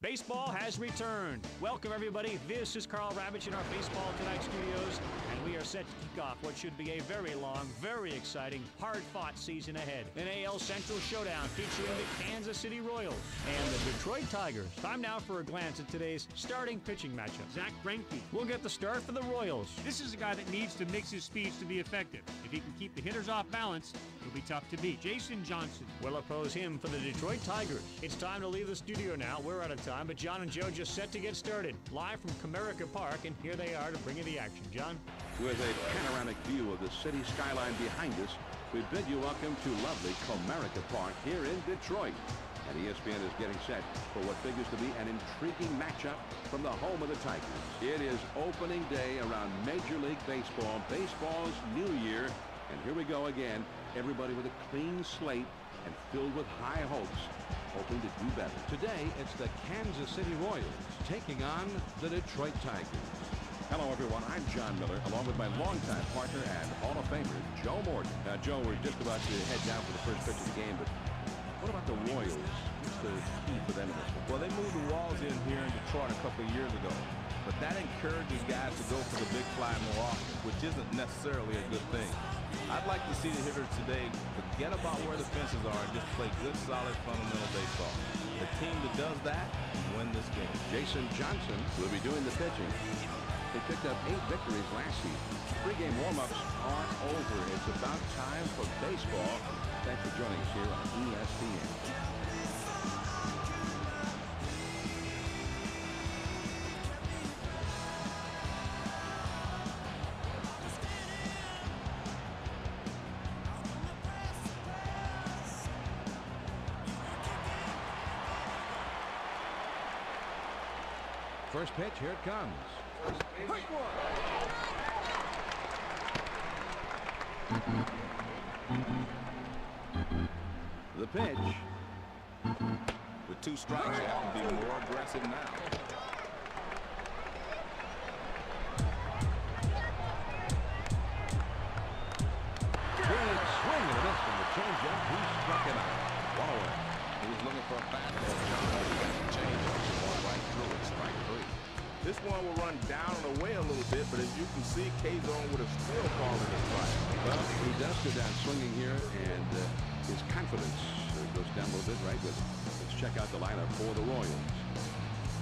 Baseball has returned. Welcome, everybody. This is Carl Ravitch in our Baseball Tonight studios, and we are set to kick off what should be a very long, very exciting, hard-fought season ahead. An AL Central showdown featuring the Kansas City Royals and the Detroit Tigers. Time now for a glance at today's starting pitching matchup. Zach Greinke will get the start for the Royals. This is a guy that needs to mix his speeds to be effective. If he can keep the hitters off balance, he'll be tough to beat. Jason Johnson will oppose him for the Detroit Tigers. It's time to leave the studio now. We're out of time, but John and Joe just set to get started. Live from Comerica Park, and here they are to bring you the action. John? With a panoramic view of the city skyline behind us, we bid you welcome to lovely Comerica Park here in Detroit. And ESPN is getting set for what figures to be an intriguing matchup from the home of the Tigers. It is opening day around Major League Baseball, baseball's new year. And here we go again, everybody with a clean slate and filled with high hopes, hoping to do better. Today, it's the Kansas City Royals taking on the Detroit Tigers. Hello, everyone. I'm John Miller, along with my longtime partner and Hall of Famer, Joe Morgan. Now, Joe, we're just about to head down for the first pitch of the game, but what about the Royals? What's the key for them in this one? Well, they moved the walls in here in Detroit a couple of years ago, but that encourages guys to go for the big fly more often, which isn't necessarily a good thing. I'd like to see the hitters today forget about where the fences are and just play good, solid, fundamental baseball. The team that does that win this game. Jason Johnson will be doing the pitching. They picked up 8 victories last season. Pre-game warm-ups are over. It's about time for baseball. Thanks for joining us here on ESPN. First pitch, here it comes. The pitch. With 2 strikes, you have to be more aggressive now. Big swing and a miss from the changeup. He struck him out. One away. He was looking for a fastball. Changeup, going right through it. Strike 3. This one will run down and away a little bit, but as you can see, K-Zone would have still fallen to strike. Well, he does go down swinging here, and his confidence goes down a little bit right with it. Let's check out the lineup for the Royals.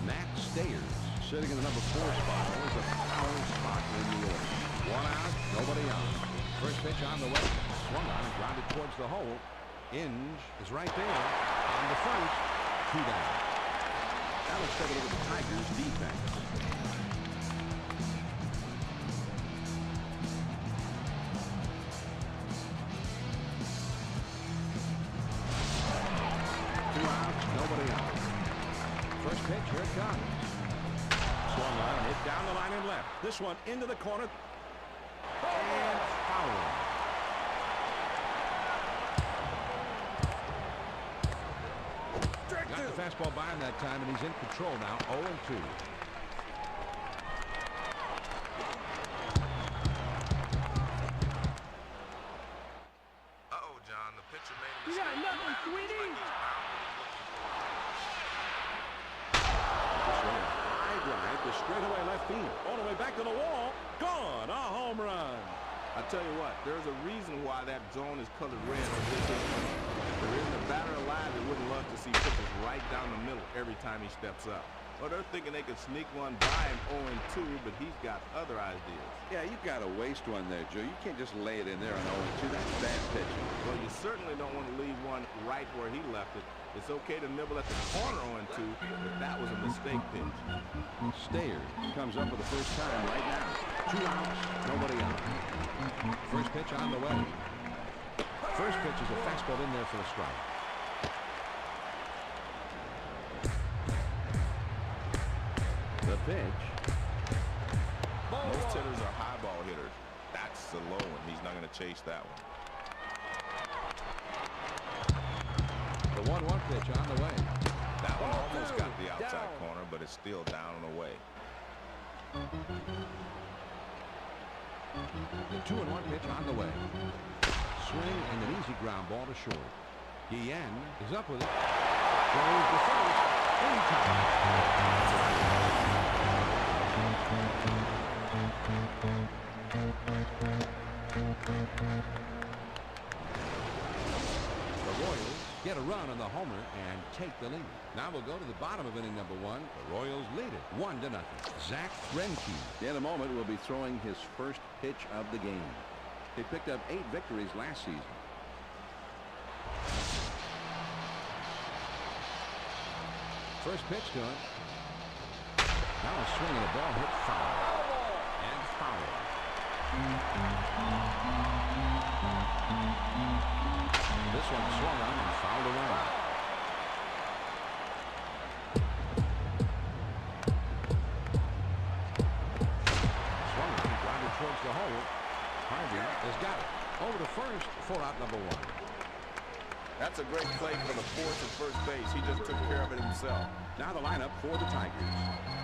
Matt Stayers sitting in the number 4 spot. Always a power spot in the order. 1 out, nobody out. First pitch on the way. Swung on and grounded towards the hole. Inge is right there. On the first. 2 down. Now let's take a look at the Tigers' defense. First pitch, here it comes. Swung on, hit down the line and left. This one into the corner. And foul. Got the fastball by him that time, and he's in control now. 0-2. Uh-oh, John. The pitcher made a mistake. You got nothing, sweetie. Right, the straightaway left field. All the way back to the wall. Gone. A home run. I tell you what, there's a reason why that zone is colored red on this inning. There isn't a batter alive that wouldn't love to see pitchers right down the middle every time he steps up. Well, they're thinking they could sneak one by him 0-2, but he's got other ideas. Yeah, you've got to waste one there, Joe. You can't just lay it in there on 0-2. That's bad pitching. Well, you certainly don't want to leave one right where he left it. It's okay to nibble at the corner 0-2, but that was a mistake pitch. Stayers comes up for the first time right now. 2 outs, nobody out. First pitch on the way. First pitch is a fastball in there for the strike. The pitch. Most hitters are high ball hitters. That's the low one. He's not going to chase that one. The 1-1 pitch on the way. That one almost got the outside corner, but it's still down and away. The 2-1 pitch on the way. Swing and an easy ground ball to short. Guillen is up with it. Goes to first. in time. The Royals get a run on the homer and take the lead. Now we'll go to the bottom of inning number 1. The Royals lead it 1-0. Zach Greinke. In a moment will be throwing his first pitch of the game. He picked up 8 victories last season. First pitch to him. Now a swing and a ball hit foul. And foul. This one swung on and fouled away. Swung on and grounded towards the hole. Harvey has got it. Over to first for out number 1. That's a great play for the fourth at first base. He just took care of it himself. Now the lineup for the Tigers.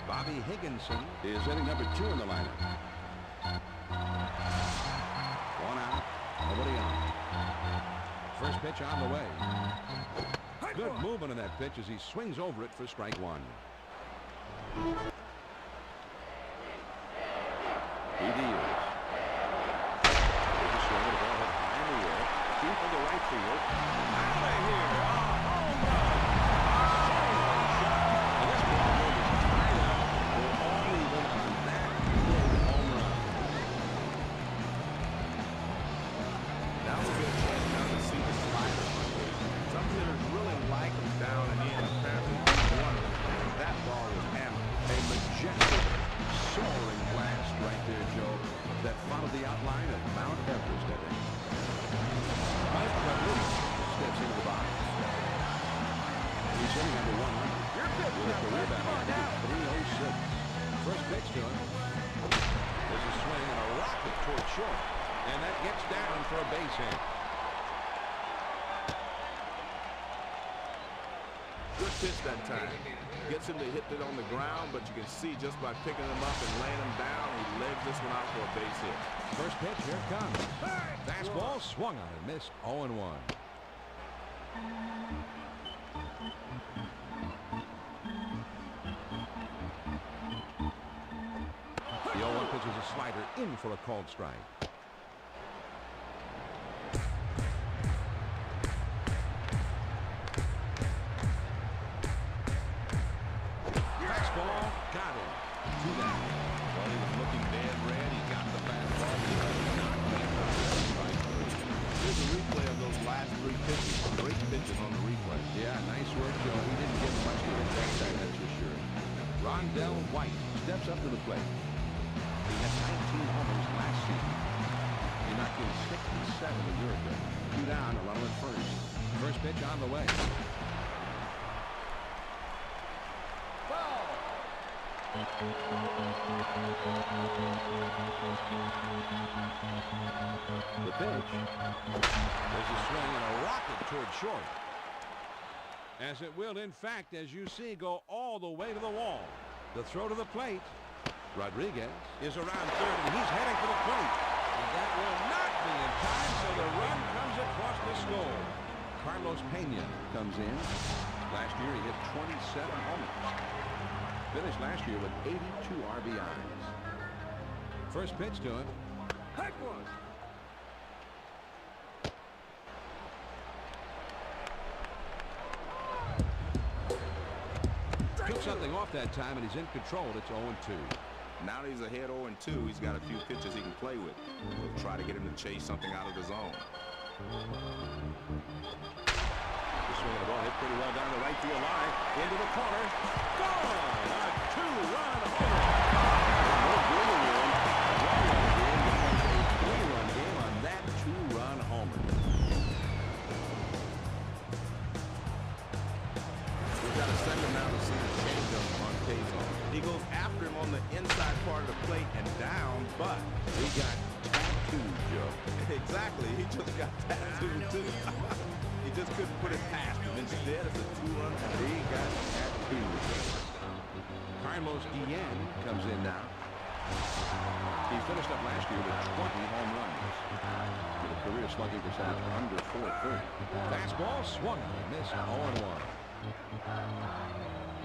Bobby Higginson is inning number 2 in the lineup. 1 out. Nobody on. First pitch on the way. Good movement on that pitch as he swings over it for strike 1. He deals. There's a swing and a ball hit high in the air. Deep into right field. Out of here. Oh, home run. And this ball game is tied up. We're all even on that big home run. Now we'll get a chance now to see the slider. Some hitters really like him down and in. Apparently, one of them. And that ball was hammered. A majestic, soaring blast right there, Joe, that followed the outline of Mount Everest, I think. Mike Rodriguez steps into the box. He's hitting number 100. With a career batting average of 306. First pitch to him. There's a swing and a rocket toward short. And that gets down for a base hit. Good pitch that time. Gets him to hit it on the ground, but you can see just by picking him up and laying him down, he legs this one out for a base hit. First pitch, here it comes. Fastball swung on and missed. 0-1. The 0-1 pitch is a slider in for a called strike. Fastball got him. 2 down. Well, he was looking dead red. He got the fastball. He was not playing for strike 3. Here's a replay of those last 3 pitches. Great pitches on the replay. Yeah, nice work, Joe. He didn't give him much to hit that time, that's for sure. Rondell White steps up to the plate. He had 19 homers last season. He knocked in 67 a year ago. 2 down, a runner at first. First pitch on the way. The pitch. There's a swing and a rocket toward short. As it will, in fact, as you see, go all the way to the wall. The throw to the plate. Rodriguez is around third, and he's heading for the plate. And that will not be in time, so the run comes across the score. Carlos Pena comes in. Last year, he hit 27 homers. Finished last year with 82 RBIs. First pitch to him. Hike one. Took something off that time, and he's in control. It's 0-2. Now that he's ahead 0-2, he's got a few pitches he can play with. We'll try to get him to chase something out of the zone. The swing of the ball hit pretty well down the right field line. Into the corner. Gone! A 2-run homer. No Brewer win. One-run game becomes a 3-run game on that 2-run homer. We've got a second now to see the changeup on Kazon. He goes after him on the inside part of the plate and down, but He got tattooed, Joe. exactly, he just got tattooed too. He just couldn't put it past him. Instead, it's a 2-run homer. He got tattooed. Carlos Guillen comes in now. He finished up last year with 20 home runs. With a career slugging percentage under .430. Fastball swung on and missed. 0-1.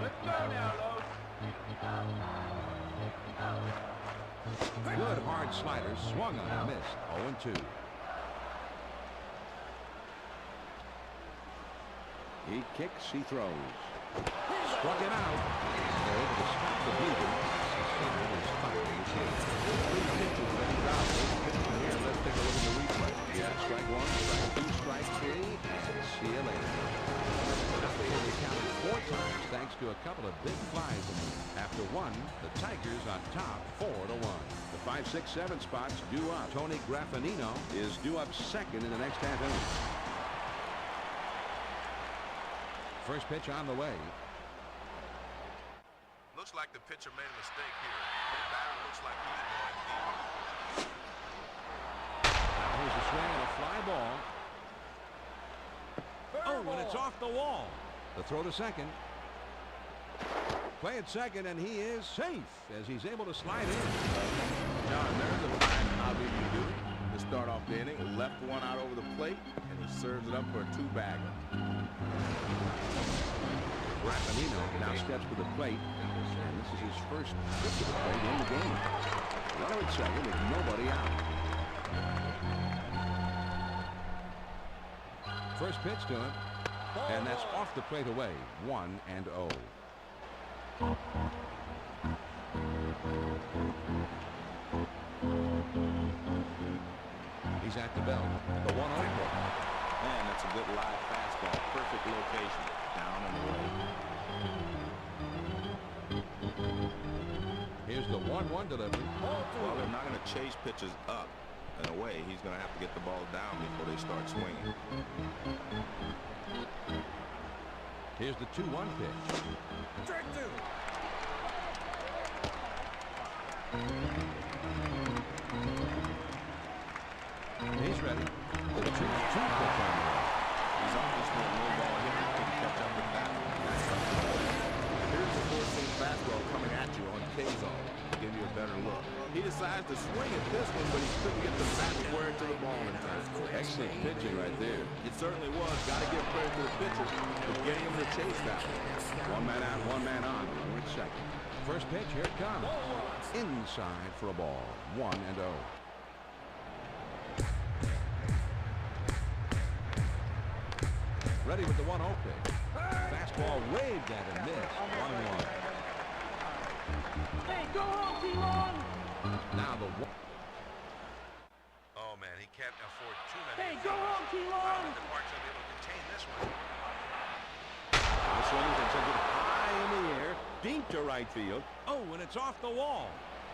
Let's go now, Lowe. Good hard slider, swung on, missed. 0-2. He kicks, he throws. Struck him out. They're able to stop the bleeding. Is firing his head. 3 pitches that he's out. Here, let's take a look at the replay. Yeah, strike 1, strike 2, strike 3, and see you later. They only counted 4 times thanks to a couple of big flies. After 1, the Tigers on top 4-1. The 5, 6, 7 spots due up. Tony Graffinino is due up second in the next half inning. First pitch on the way. Looks like the pitcher made a mistake here. The batter looks like he's going deep. Now here's a swing and a fly ball. Oh, and it's off the wall. The throw to second. Play at second, and he is safe as he's able to slide in. John, there's a fine hobby you do to start off the inning. Left one out over the plate, and he serves it up for a 2-bagger. Graffinino now steps to the plate, and this is his first trip to the plate in the game. Runner at second with nobody out. First pitch to him, and that's off the plate away. 1-0. He's at the belt. The 1-0 pitch. Man, that's a good live fastball. Perfect location. Down and away. Here's the 1-1 delivery. Well, they're not going to chase pitches up and away. He's going to have to get the ball down before they start swinging. Here's the 2-1 pitch. Strike 2. He's ready. The 2-2 pitch on the way. He's obviously a low ball hitter. Can catch up with that. Here's the 4-seam fastball coming at you on K-zone to give you a better look. He decides to swing at this one, but he couldn't get the bat square to the ball in time. Excellent pitching right there. It certainly was. Got to give credit to the pitcher for getting him to chase that one. 1 man out, 1 man on. Runner at second. First pitch, here it comes. Inside for a ball. 1-0. Ready with the 1-0 pitch. Fastball waved at him, missed. 1-1. Hey, go home, T-Long! Now the 1. Oh, man, he can't afford too many. Hey, go home, T-Long! The Parks will be able to contain this one. This one is sent it high in the air, deep to right field. Oh, and it's off the wall.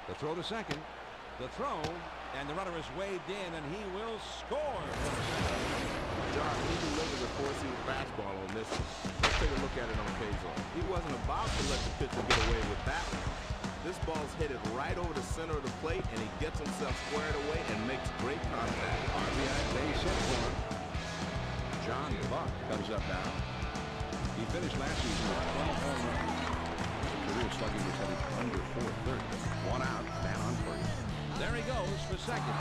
The throw to second. The throw, and the runner is waved in, and he will score. John, he delivers a 4-seam fastball on this one. Let's take a look at it on K-zone. He wasn't about to let the pitcher get away with that one. This ball's headed right over the center of the plate, and he gets himself squared away and makes great contact. RBI base hit for him. John Buck comes up now. He finished last season with 12 home runs. His career slugging was headed under 430. 1 out, man on first. There he goes for second.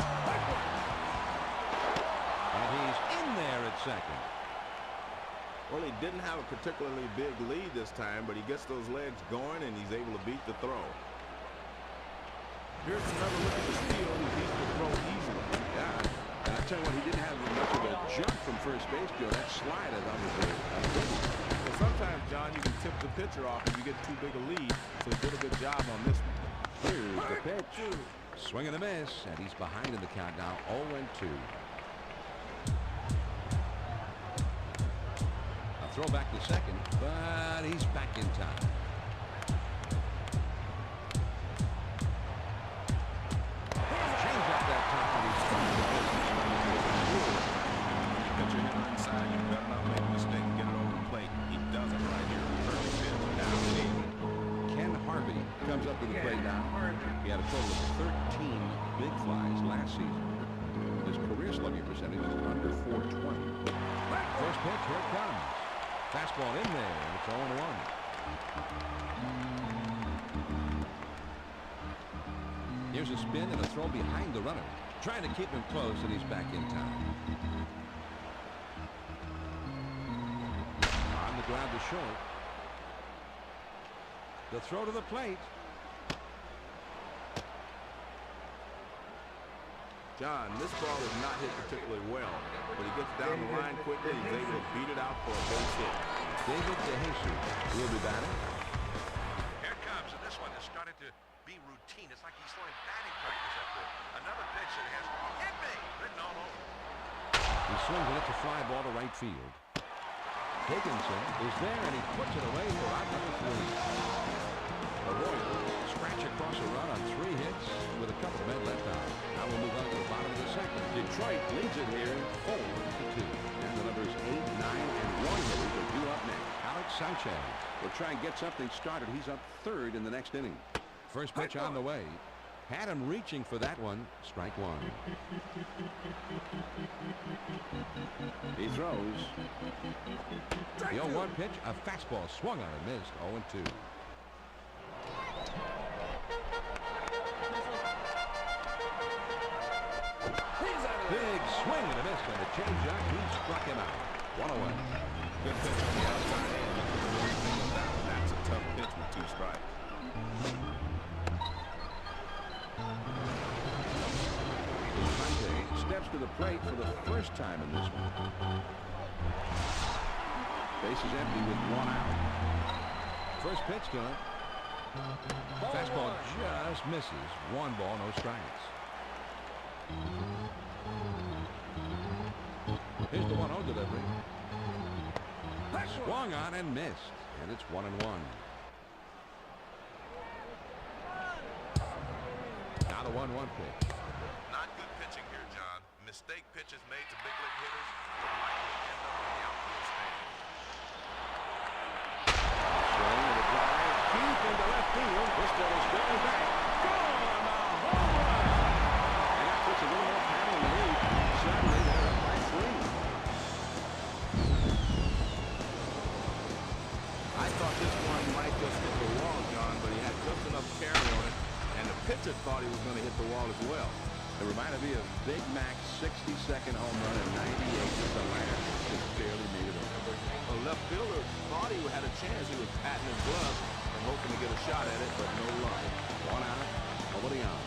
And he's in there at second. Well, he didn't have a particularly big lead this time, but he gets those legs going, and he's able to beat the throw. Here's another look at the steal. He beats the throw easily. Yeah, and I tell you what, he didn't have much of a jump from first base, Joe. That slide, I thought was a Well, sometimes, John, you can tip the pitcher off if you get too big a lead, so he did a good job on this one. Here's the pitch. Swing and a miss, and he's behind in the count now, 0-2. A throw back to second, but he's back in time. Change up that time, and he's trying to miss. Pitcher hitter inside, you better not make a mistake and get it over the plate. He does it right here. Perfect pitch. Now Ken Harvey comes up to the plate now. He had a total of 13 big flies last season. His career slugging percentage is under 420. First pitch, here it comes. Fastball in there, and it's 0-1. Here's a spin and a throw behind the runner. Trying to keep him close, and he's back in time. On the ground to short. The throw to the plate. John, this ball is not hit particularly well, but he gets down the line quickly. He's able to beat it out for a base hit. David DeJesus will be batting. Here it comes, and this one has started to be routine. It's like he's throwing batting practice up there. Another pitch that has hit me, written all over. He swings and it's a fly ball to right field. Higginson is there, and he puts it away for out number 3. The Royals scratch across a run on 3 hits with a couple of men left out. Now we'll move on to the bottom of the second. Detroit leads it here 4-2. And the numbers 8, 9, and 1 hitters are due up next. Alex Sanchez will try and get something started. He's up 3rd in the next inning. First pitch on the way. Had him reaching for that one. Strike 1. He throws. The 0-1 pitch, a fastball swung on and missed. 0-2. Big swing and a miss, and a changeup. He struck him out. 1-1. Good pitch on the outside edge. That's a tough pitch with 2 strikes. Steps to the plate for the first time in this one. Base is empty with 1 out. First pitch to him. Fastball just misses. 1 ball, no strikes. Here's the 1-0 delivery. Swung on and missed. And it's 1-1. Now the 1-1 pitch. Not good pitching here, John. Mistake pitches made to big league hitters will likely end up in the outfield stand. Swing and a drive deep into left field. This ball is going back. Gone! A home run! And that puts a little more power in the lead. Suddenly they're up by 3. I thought this one might just hit the wall, John, but he had just enough carry on it, and the pitcher thought he was going to hit the wall as well. It reminded me of Big Mac's 62nd home run in '98. Just a liner just barely made it over. A left fielder thought he had a chance. He was patting his glove and hoping to get a shot at it, but no luck. 1 out. Nobody on.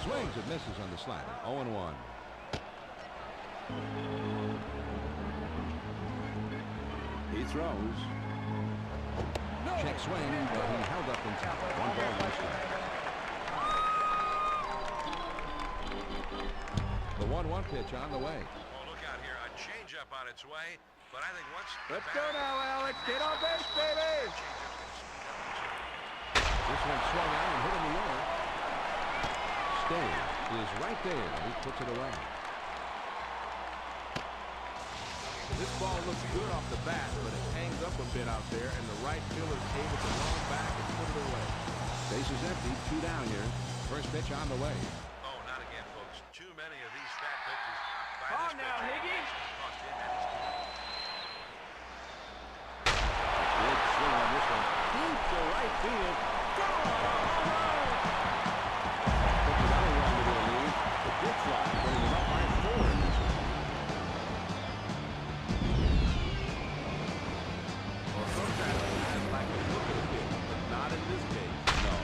Swings and misses on the slider. 0-1. He throws. Check swing, but he held up in time. 1 ball, 1 strike. The 1-1 pitch on the way. Oh, look out here. A changeup on its way. But I think once... Let's go now, Alex. Get on base, baby. This one swung out and hit in the air. Stay is right there. He puts it away. This ball looks good off the bat, but it hangs up a bit out there, and the right fielder is able to run back and put it away. Base is empty. 2 down here. First pitch on the way. Oh, not again, folks. Too many of these fat pitches. On now, Higgy. Cost him and his team. Big swing on this one. Deep to right field. Puts another one to the lead. The big fly, putting him up by 4 in this one. Well, sometimes guys like to look at a pitch, but not in this case. No,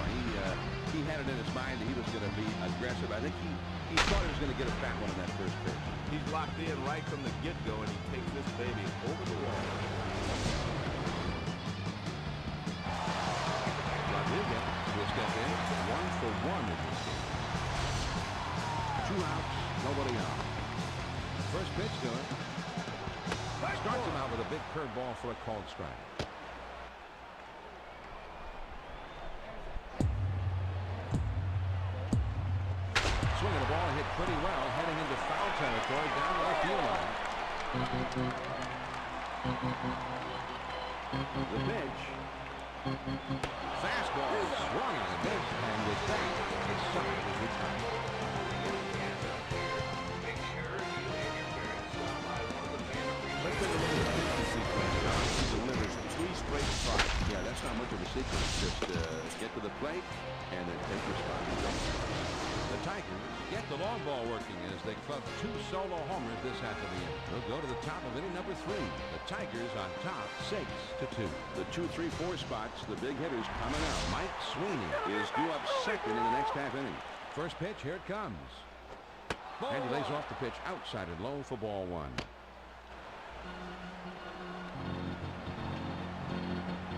he had it in his mind that he was going to be aggressive. I think he thought he was going to get a fat one in that first pitch. He's locked in right from the get-go, and he takes this baby over the wall. Rodriguez will step in. 1 for 1 in this game. 2 outs, nobody on. First pitch to him. Starts him out with a big curveball for a called strike. Swinging the ball, hit pretty well, heading into foul territory down the left field line. The pitch. Fastball swung on a miss, and with that, his side is retired. Let's take a look at the pitching sequence, John. He delivers 3 straight strikes. Yeah, that's not much of a sequence. Just get to the plate and then take your spot. The Tigers get the long ball working as they club 2 solo homers this half of the inning. They'll go to the top of inning number 3. The Tigers on top 6-2. The 2, 3, 4 spots, the big hitters coming out. Mike Sweeney is due up second in the next half inning. First pitch, here it comes. And he lays off the pitch outside and low for ball 1.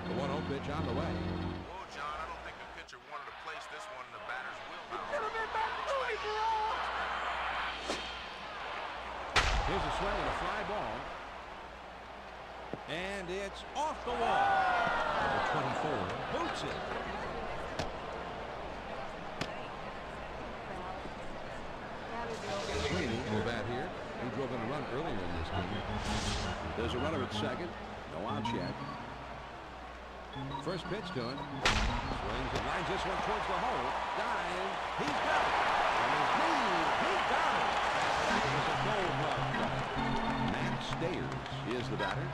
The 1-0 pitch on the way. Well, John, I don't think the pitcher wanted to place this one in the batter's wheelhouse. Here's a swing and a fly ball. And it's off the wall. Number 24 boots it. Sweeney will bat here. He drove in a run earlier in this game. There's a runner at second. No outs yet. First pitch to him. Swings and lines this one towards the hole. Dive. He's got it. And his knee. He got it. That was a gold glove strike. Matt Stayers is the batter.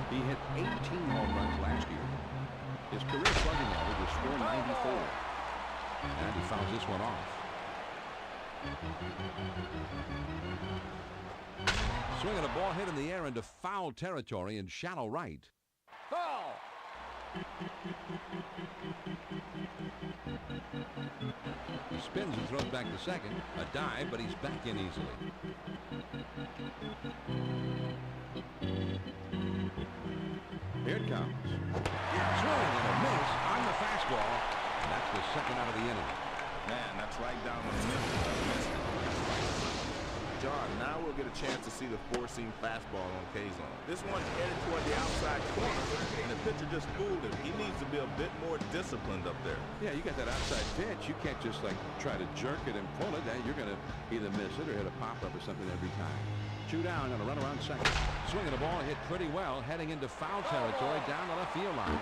He hit 18 home runs last year. His career slugging average was .494. And he fouls this one off. Swinging a ball hit in the air into foul territory in shallow right. Foul! He spins and throws back to second. A dive, but he's back in easily. Here it comes. Swing and a miss on the fastball. And that's the second out of the inning. Man, that's right down the middle. John, now we'll get a chance to see the four-seam fastball on K-zone. This one's headed toward the outside corner, and the pitcher just fooled him. He needs to be a bit more disciplined up there. Yeah, you got that outside pitch. You can't just like try to jerk it and pull it. You're going to either miss it or hit a pop-up or something every time. 2 down and a run around second. Swinging the ball hit pretty well, heading into foul territory down the left field line.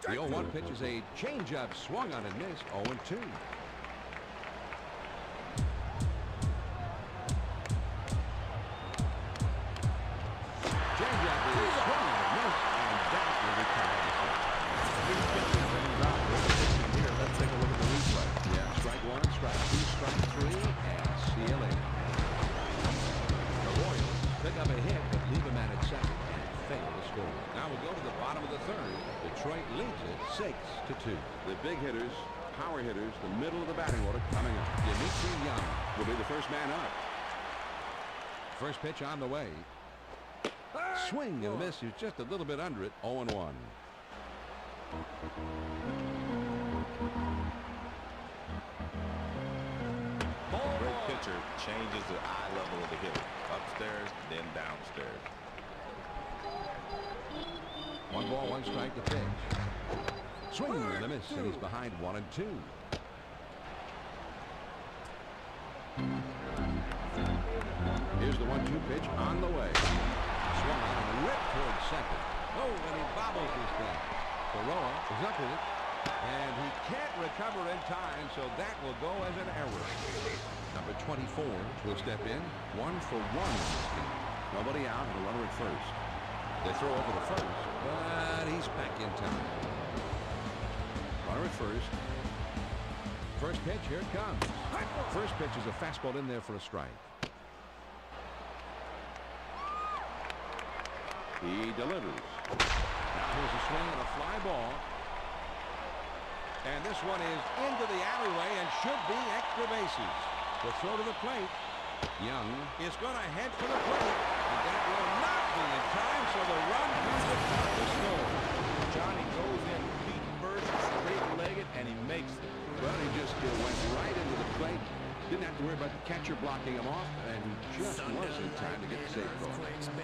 The 0-1 pitch is a changeup, swung on and missed. 0-2. Changeup is swung on and missed, and that will retire the set. Here, let's take a look at the replay. Yeah, strike 1, strike 2, strike 3, and seal it. The Royals pick up a hit, but leave a man at second and fail to score. Now we'll go to the bottom of the third. Detroit leads it 6-2. The big hitters, power hitters, the middle of the batting order coming up. Dimitri Young will be the first man up. First pitch on the way. Swing and a miss. He's just a little bit under it. 0-1. Great pitcher changes the eye level of the hitter. Upstairs, then downstairs. 1 ball, 1 strike to pitch. Swing and a miss, and he's behind 1-2. Here's the 1-2 pitch on the way. Swung on and ripped towards second. Oh, and he bobbles this thing. Baroa is up with it, and he can't recover in time, so that will go as an error. Number 24 will step in. 1 for 1 in this game. Nobody out and a runner at first. They throw over the first, but he's back in time. Runner at first. First pitch, here it comes. First pitch is a fastball in there for a strike. He delivers. Now here's a swing and a fly ball. And this one is into the alleyway and should be extra bases. The throw to the plate. Young is going to head for the plate. And that will not be in time, so the run comes across the score. Johnny goes in feet first, straight-legged, and he makes it. Well, he just went right into the plate. Didn't have to worry about the catcher blocking him off, and he just was in time to get the save throw.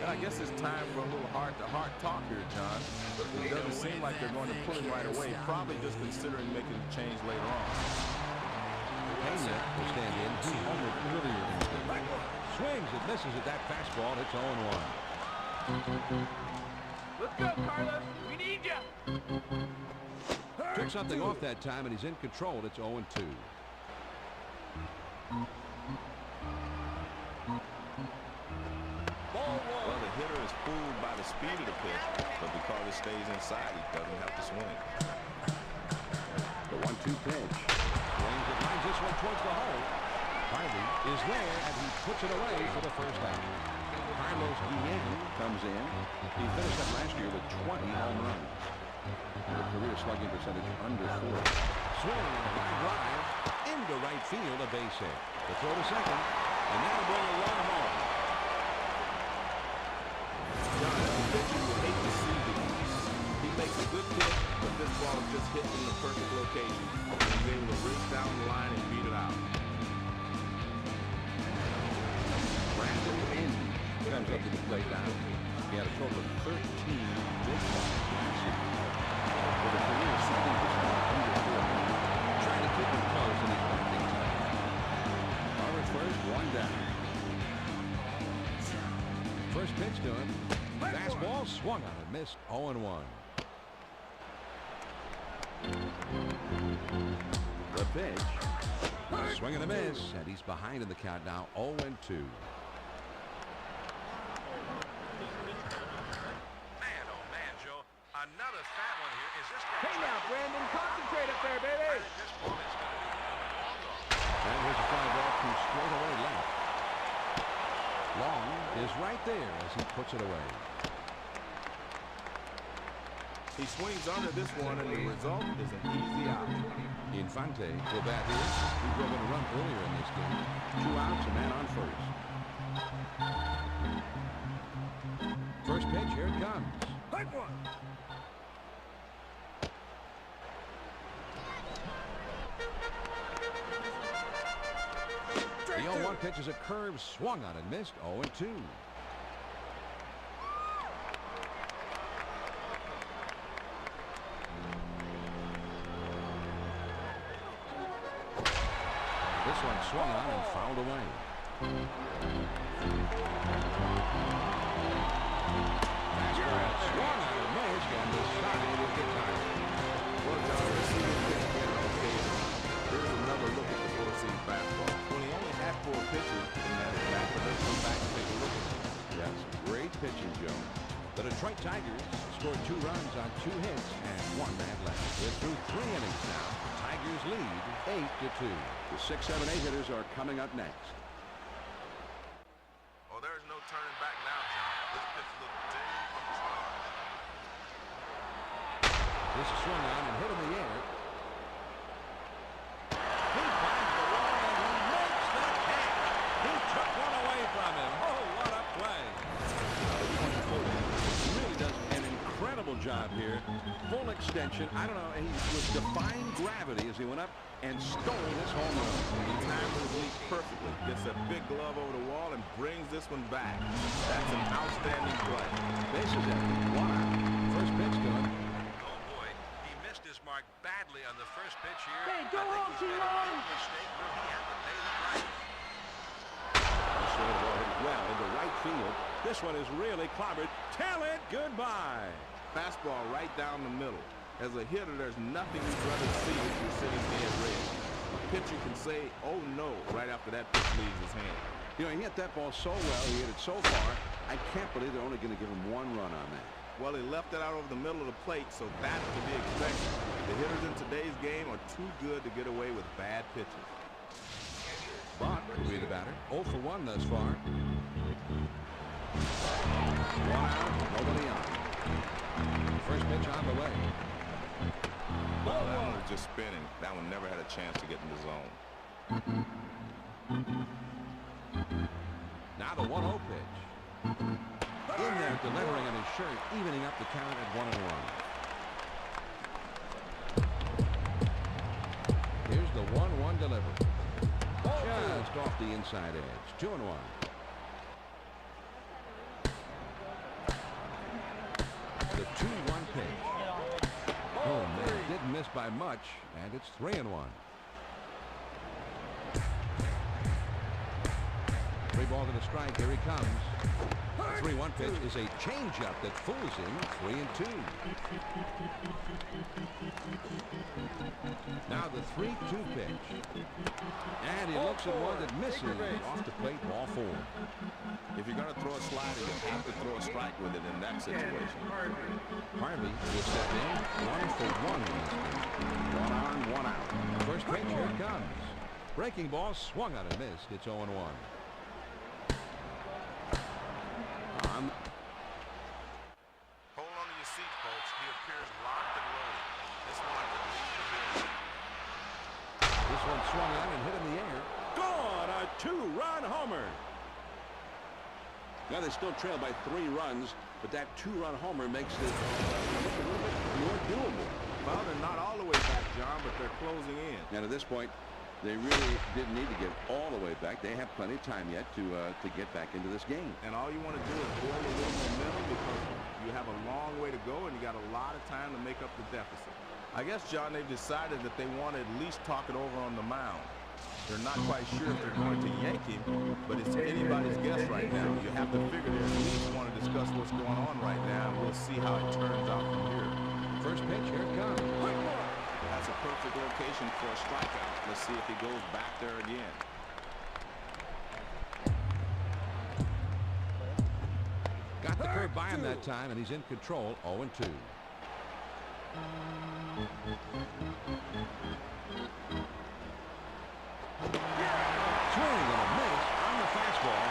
I guess it's time for a little heart-to-heart talk here, John. It doesn't seem like they're going to pull him right away, probably just considering making the change later on. Pena will stand in. He homered earlier in the game. Swings and misses at that fastball. It's 0-1. Let's go, Carlos. We need you. Took something off that time, and he's in control. It's 0-2. Well, the hitter is fooled by the speed of the pitch, but because it stays inside, he doesn't have to swing. The 1-2 pitch. Swings it, lines this one towards the hole. Harvey is there, and he puts it away for the first out. Carlos Guillen comes in. He finished up last year with 20 home runs. The career slugging percentage under 4. Swing, line drive, into right field, a base hit. The throw to second, and that'll bring a run home. John, as a pitcher, you hate to see this. He makes a good pitch, but this ball is just hitting in the perfect location. He's able to reach down the line and beat it out. Brandon Inge comes up to the plate now. He had a total of 13 big balls last season. With a career slugging percentage under 4. Trying to keep him close in his batting time. Over first, one down. First pitch to him. Fastball swung on and missed. 0-1. The pitch. Swing and a miss, and he's behind in the count now. 0-2. Man, oh man, Joe. Another fat one here. Is this guy? Hey now, Brandon, concentrate up there, baby. This ball is going to be And here's a fly ball to straightaway left. Long is right there as he puts it away. He swings under this one, and the result is an easy out. Infante will bat here. He drove in a run earlier in this game. 2 outs, a man on first. First pitch, here it comes. Hit one. The 0-1 pitch is a curve, swung on and missed. 0-2. This one swung on and fouled away. Fastball swung on and missed, and the side will get tired. Well, John, this is okay. Here's another look at the four-seam fastball. When he only had 4 pitches in that at bat, but let's go back and take a look at it. That's great pitching, Joe. The Detroit Tigers scored 2 runs on 2 hits and 1 man left. They're through 3 innings now. Tigers lead 8-2. The 6, 7, 8 hitters are coming up next. Oh, there's no turning back now, John. This pitch looked dead from the start. This is swung on and hit in the air. He finds the wall and he makes the catch. He took one away from him. Oh, what a play. Really does an incredible job here. Full extension. I don't know. He was defying gravity as he went up and stole this home run. He timed his leap perfectly. Gets a big glove over the wall and brings this one back. That's an outstanding play. Bases empty. 1 out. First pitch to him. Oh, boy. He missed his mark badly on the first pitch here. Hey, go I home, think he's made a T-Ron. big mistake where he had to pay the price. Straight ball hit well into right field. This one is really clobbered. Tell it goodbye. Fastball right down the middle. As a hitter, there's nothing you'd rather see if you're sitting dead red. A pitcher can say, oh no, right after that pitch leaves his hand. You know, he hit that ball so well. He hit it so far. I can't believe they're only going to give him 1 run on that. Well, he left it out over the middle of the plate, so that's to be expected. The hitters in today's game are too good to get away with bad pitches. Buck will be the batter. 0 for 1 thus far. 1 out, nobody on. First pitch on the way. Well, that one was just spinning. That one never had a chance to get in the zone. Now the 1-0 pitch. In there, the lettering on his shirt, evening up the count at 1-1. Here's the 1-1 delivery. Just off the inside edge. 2-1. The 2-1 pitch. Oh, man, didn't miss by much, and it's 3-1. 3 balls and a strike. Here he comes. The 3-1 pitch is a changeup that fools him. 3-2. Now the 3-2 pitch. And he looks at one that misses. Off the plate, ball 4. If you're going to throw a slider, you have to throw a strike with it in that situation. Harvey will step in. 1 for 1. 1 on, 1 out. First pitch, here it comes. Breaking ball swung on and missed. It's 0-1. On. Hold on to your seat, folks. He appears locked and loaded. This one could lead the business. This one swung on and hit in the air. Gone! A 2-run homer. Now they still trail by 3 runs, but that 2-run homer makes it look a little bit more doable. Well, they're not all the way back, John, but they're closing in. And at this point, they really didn't need to get all the way back. They have plenty of time yet to get back into this game. And all you want to do is build a little momentum because you have a long way to go and you got a lot of time to make up the deficit. I guess, John, they've decided that they want to at least talk it over on the mound. They're not quite sure if they're going to yank him, but it's anybody's guess right now. You have to figure they at least want to discuss what's going on right now, and we'll see how it turns out from here. First pitch, here it comes. That's a perfect location for a strikeout. Let's see if he goes back there again. Got the curve by him that time, and he's in control. 0-2. Swing and a miss on the fastball.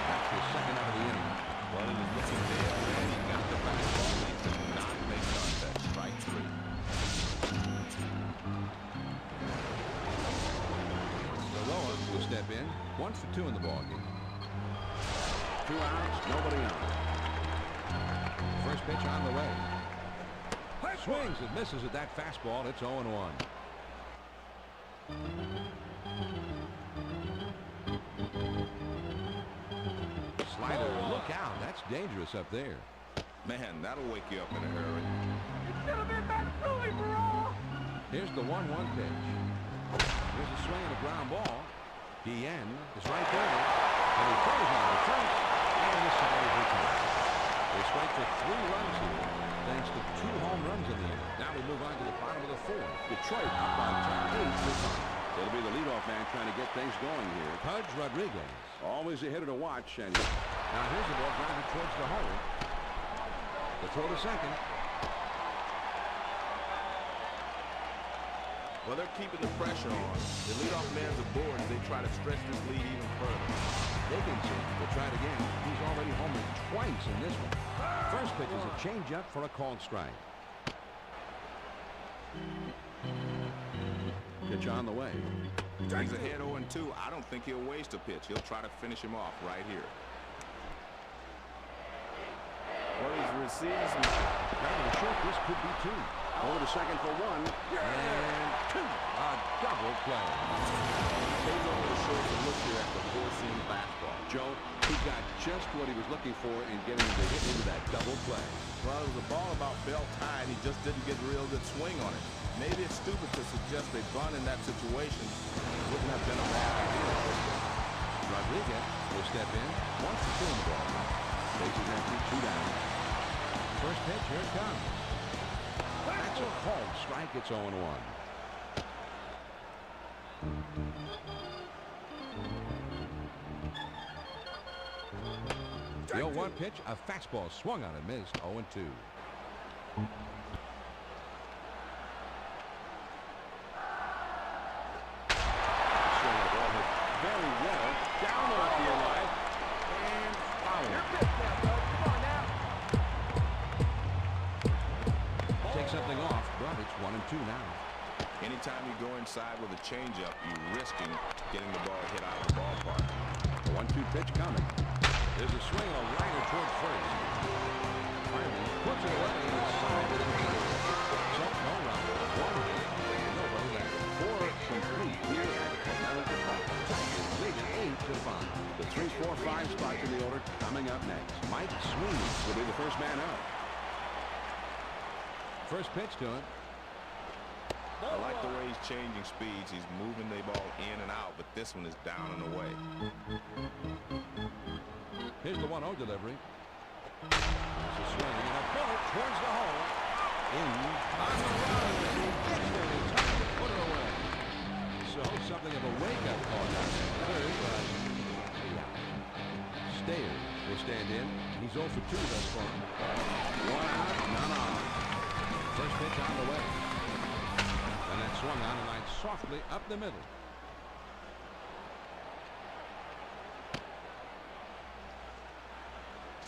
That's the second out of the inning. Well, he was looking there, and he got the fastball. He did not make contact. Strike 3. Lower will step in. 1 for 2 in the ballgame. 2 outs, nobody on. First pitch on the way. Swings and misses at that fastball. It's 0-1. Slider, look out. That's dangerous up there. Man, that'll wake you up in a hurry. Should have been that silly, bro. Here's the 1-1 pitch. Here's a swing and a ground ball. Guillen is right there. And he throws on the first. And the side is returned. They strike for 3 runs here, thanks to 2 home runs in the inning. Now we move on to the bottom of the 4th. Detroit up on top 8 this time. It'll be the leadoff man trying to get things going here. Pudge Rodriguez. Always a hitter to watch. And now here's the ball grounded towards the hole. The throw to second. Well, they're keeping the pressure on. The leadoff man's aboard as they try to stretch this lead even further. Dickinson will try it again. He's already homered twice in this one. First pitch is a changeup for a called strike. Pitch on the way. He's ahead 0-2. I don't think he'll waste a pitch. He'll try to finish him off right here. Well, he's receiving some... Down the short, this could be 2. Over to second for 1. And 2. A double play. Stays over the short to look here at the 4-seam fastball. Joe, he got just what he was looking for in getting him to hit into that double play. Well, it was a ball about belt high, and he just didn't get a real good swing on it. Maybe it's stupid to suggest a bunt in that situation wouldn't have been a bad idea. Rodriguez will step in. 1 for 2 in the ball. Bases empty, 2 down. First pitch, here it comes. That's a called strike. It's 0-1. The 0-1 pitch, a fastball swung on and missed. 0-2. Very well down off the line and foul. Take something off, but it's 1-2 now. Anytime you go inside with a changeup, you're risking getting the ball hit out of the ballpark. The 1-2 pitch coming. There's a swing, a liner towards first. Harvey puts it away inside the field. So no run, 1 hit, nobody left. 4 complete here at Comerica Park. Tigers lead it 8-5. The 3, 4, 5 spots in the order coming up next. Mike Sweeney will be the first man up. First pitch to him. I like the way he's changing speeds. He's moving the ball in and out, but this one is down and away. Here's the 1-0 delivery. There's a swing and a bullet towards the hole. In on the run. Gets there in time to put it away. So something of a wake-up call down there. Third, yeah. Stayers will stand in. He's 0 for 2 thus far. 1 out, none on. First pitch on the way. And that swung on the line softly up the middle.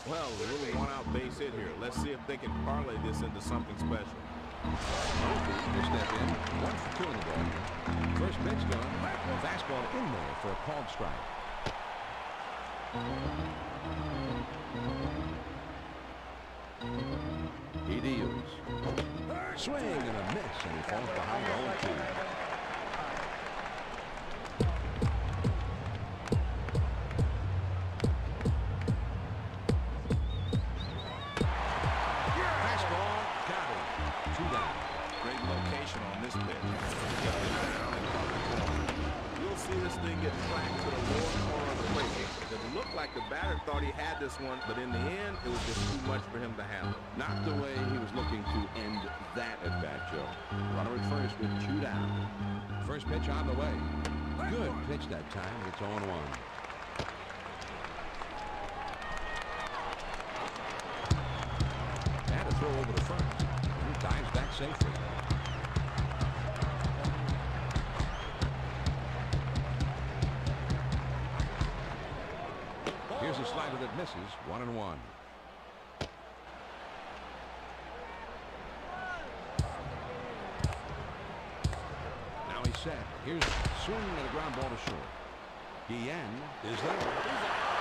Well, a little one-out base hit here. Let's see if they can parlay this into something special. Will step in. 1 for 2 in the ball. First pitch going. Fastball in there for a called strike. He deals. Swing and a miss, and he falls behind 0-2. Fastball, got him. 2 down. Great location on this pitch. You'll see this thing get flanked to the lower corner of the plate. It looked like the batter thought he had this one, but in the end, it was just too much for him to handle. Not the way he was looking to end that at bat, Joe. Runner at first with 2 down. First pitch on the way. Good pitch that time. It's 0-1. And a throw over the front. He dives back safely. Here's a slider that misses. 1-1. Now he's set. Here's swinging at a ground ball to short. Guillen is there.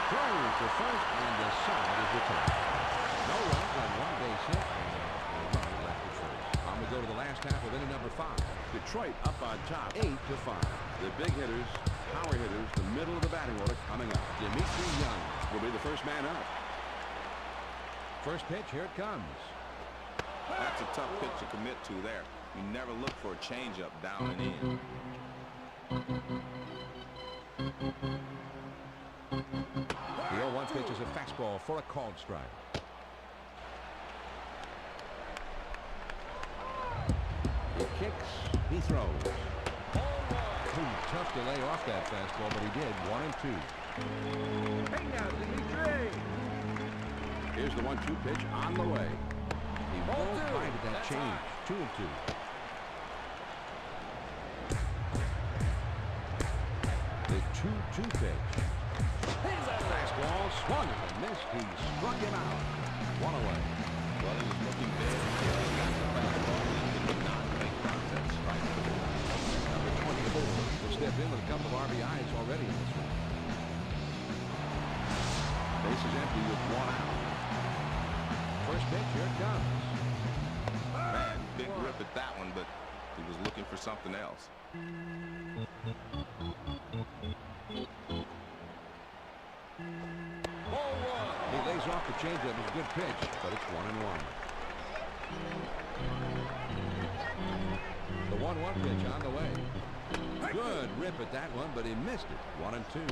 Throws to first, and the side is returned. No runs on 1 base hit, and a runner left at first. On we go to the last half of inning number 5. Detroit up on top, 8-5. The big hitters, power hitters, the middle of the batting order coming up. Dimitri Young will be the first man up. First pitch, here it comes. That's a tough pitch to commit to there. You never look for a changeup down and in. The 0-1 pitch is a fastball for a called strike. He kicks, he throws. Tough to lay off that fastball, but he did. 1-2. Hey now, Dimitri. Here's the 1-2 pitch on the way. He won't bite at that change. 2-2. The 2-2 pitch. Fastball swung and missed. He struck him out. 1 away. Well, he was looking dead. He got the fastball. He did not make contact strike. Number 24 will step in with a couple of RBIs already in this one. Base is empty with 1 out. First pitch, here it comes. Man, big rip at that one, but he was looking for something else. He lays off the changeup. It's a good pitch, but it's 1-1. The 1-1 pitch on the way. Good rip at that one, but he missed it. 1-2.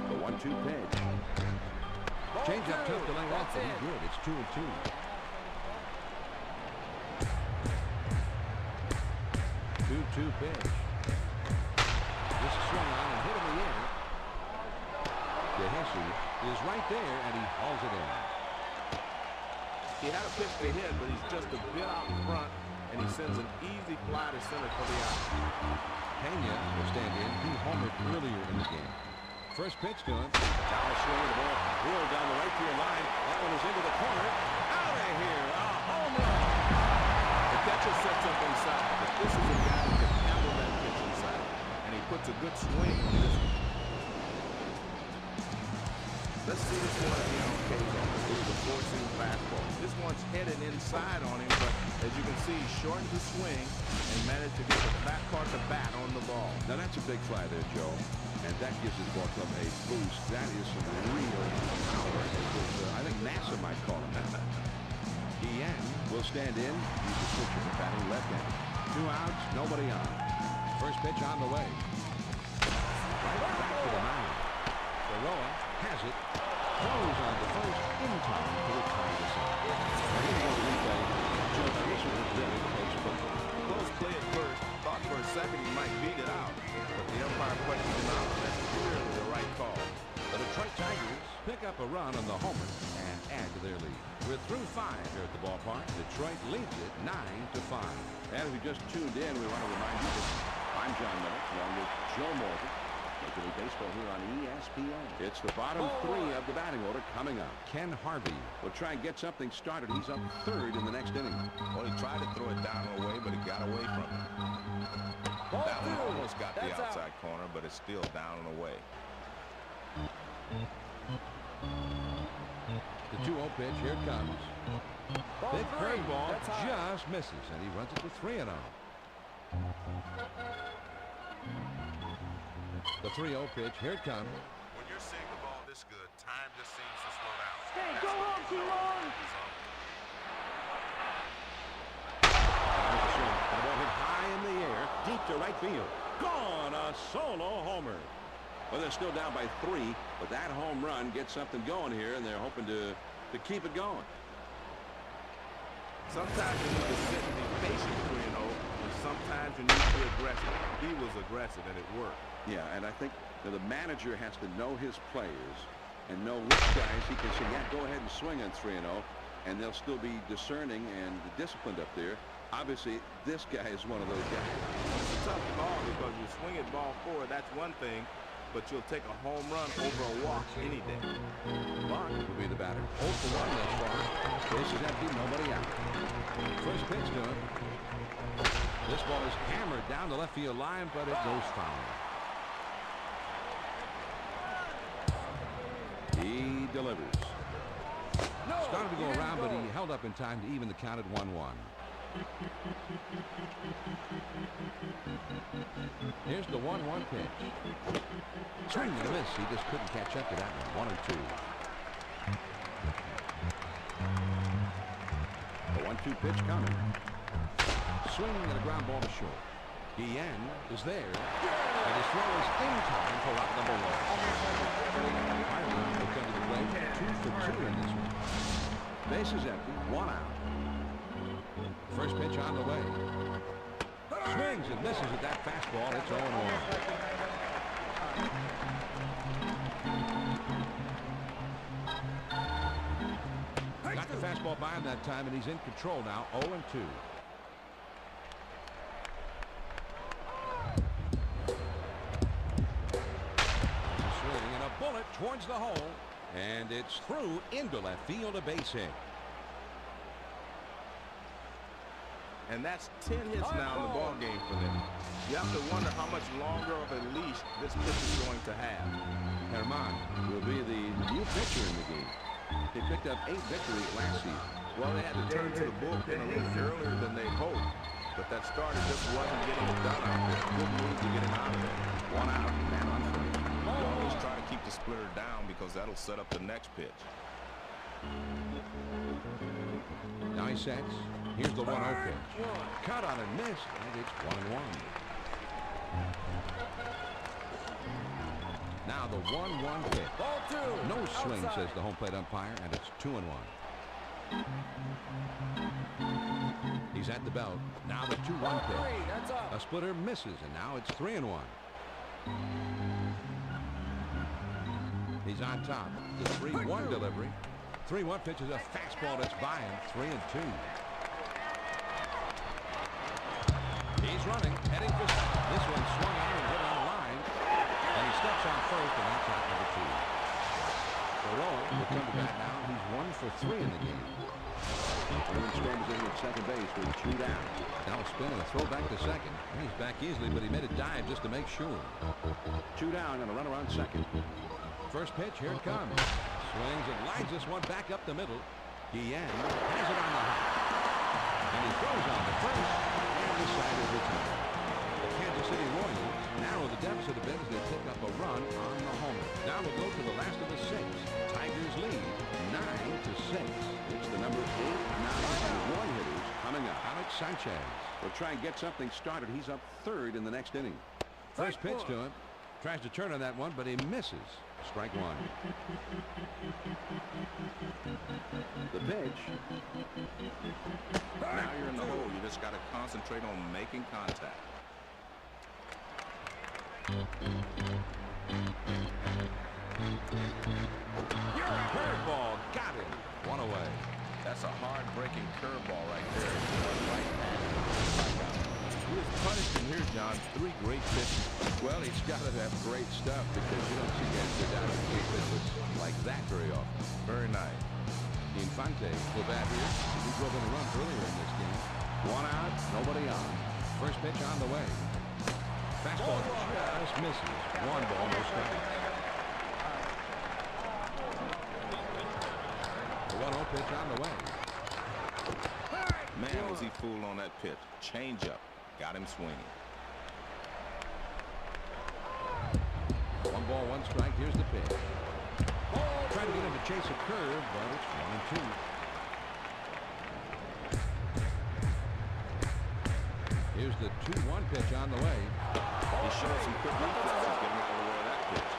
The 1-2 pitch. Changeup tough to lay off, but he's good. It's 2-2. Two pitch. This swung on and hit in the air. DeHesse is right there, and he hauls it in. He had a pitch to hit, but he's just a bit out in front, and he sends an easy fly to center for the out. Pena will stand in. He homered earlier in the game. First pitch to him. Down the swing of the ball. Whirled down the right field line. That one is into the corner. Out of here. A home run. The catcher sets up inside, but this is a guy who can handle that pitch inside, and he puts a good swing on this one. Let's see this one again on K-Zone. This is a 4-seam fastball. This one's headed inside on him, but as you can see, he shortened his swing and managed to get the back part of the bat on the ball. Now that's a big fly there, Joe. And that gives his ball club a boost. That is some real power. I think NASA might call him that. Guillen will stand in. He's a switcher, batting left-handed. 2 outs, nobody on. First pitch on the way. Right back to the mound. Baroa has it. Throws on the first in time to retire the side. Now here we go to replay. Joe Jason was very close football. Close play at first. Thought for a second he might beat it out, but the umpire questioned him out. pick up a run on the homer and add to their lead. We're through 5 here at the ballpark. Detroit leads it 9-5. And if you just tuned in, we want to remind you that I'm John Miller, along with Joe Morgan. Major League Baseball here on ESPN. It's the bottom 3 of the batting order coming up. Ken Harvey will try and get something started. He's up 3rd in the next inning. Well, he tried to throw it down and away, but it got away from him. That one almost got the outside corner, but it's still down and away. The 2-0 pitch, here it comes. Big curveball just misses, and he runs it to 3-0. The 3-0 pitch, here it comes. When you're seeing the ball this good, time just seems to slow down. Hey, go home, too long. The ball hit high in the air, deep to right field. Gone, a solo homer. Well, they're still down by 3, but that home run gets something going here, and they're hoping to keep it going. Sometimes you need to sit and be patient, 3-0, and sometimes you need to be aggressive. He was aggressive, and it worked. Yeah, and I think the manager has to know his players and know which guys he can say, yeah, go ahead and swing on 3-0, and they'll still be discerning and disciplined up there. Obviously, this guy is one of those guys. It's a tough call because you swing it ball forward, that's one thing, but you'll take a home run over a walk any day. Mark will be the batter. 0 for 1 thus far. Base is empty, nobody out. First pitch to him. This ball is hammered down the left field line, but it goes foul. He delivers. Started to go around, but he held up in time to even the count at 1-1. Here's the 1-1 pitch. Swing and a miss. He just couldn't catch up to that one. 1-2. The 1-2 pitch coming. Swing and a ground ball to short. Guillen is there, and his throw is in time for out number 1. Finally, will come to the plate. 2 for 2 in this one. Base is empty. 1 out. First pitch on the way. Swings and misses at that fastball. It's 0-1. Got the fastball by him that time, and he's in control now. 0-2. Swing and a bullet towards the hole, and it's through into left field, a base hit. And that's 10 hits now in the ball game for them. You have to wonder how much longer of a leash this pitch is going to have. Herman will be the new pitcher in the game. He picked up 8 victories last season. Well, they had to turn to the bullpen a little earlier than they hoped, but that starter just wasn't getting it done out there. Good move to get him out of there. 1 out, man on first. You always try to keep the splitter down because that'll set up the next pitch. Now he sets. Here's the 1-0 pitch. Cut on and missed, and it's 1-1. Now the 1-1 pitch. No swing, says the home plate umpire, and it's 2-1. He's at the belt. Now the 2-1 pitch. A splitter misses, and now it's 3-1. He's on top. The 3-1 delivery. 3-1 pitch is a fastball that's by him. 3-2. He's running, heading for second. This one swung out and hit on the line. And he steps on first, and that's out number 2. Barroa will come to bat now. He's 1 for 3 in the game. Aaron Storms in at second base with 2 down. Now a spin and a throw back to second. He's back easily, but he made a dive just to make sure. 2 down and a runner on second. First pitch, here it comes. Swings and lines this one back up the middle. Guillen has it on the hop. And he throws on the first. And the side is returned. The Kansas City Royals narrow the deficit a bit as they pick up a run on the homer. Now we'll go to the last of the 6. Tigers lead 9-6. It's the number 8, 9, and 1 hitters coming up. Alex Sanchez will try and get something started. He's up 3rd in the next inning. First pitch to him. Tries to turn on that one, but he misses. Strike 1. The pitch. Now you're in the hole. You just got to concentrate on making contact. Curveball got him. One away. That's a hard-breaking curveball right there. Right hand. He was punished in here, John. 3 great pitches. Well, he's got to have great stuff because you don't see guys go down and 3 pitches like that very often. Very nice. Infante will bat here. He drove in a run earlier in this game. 1 out, nobody on. First pitch on the way. Fastball just misses. 1 ball, no strike. The 1-0 pitch on the way. Man, was he fooled on that pitch. Change up. Got him swinging. 1 ball, 1 strike. Here's the pitch. Trying to get him to chase a curve, but it's 1-2. Here's the 2-1 pitch on the way. He showed some quick reflexes getting out of the way of that pitch.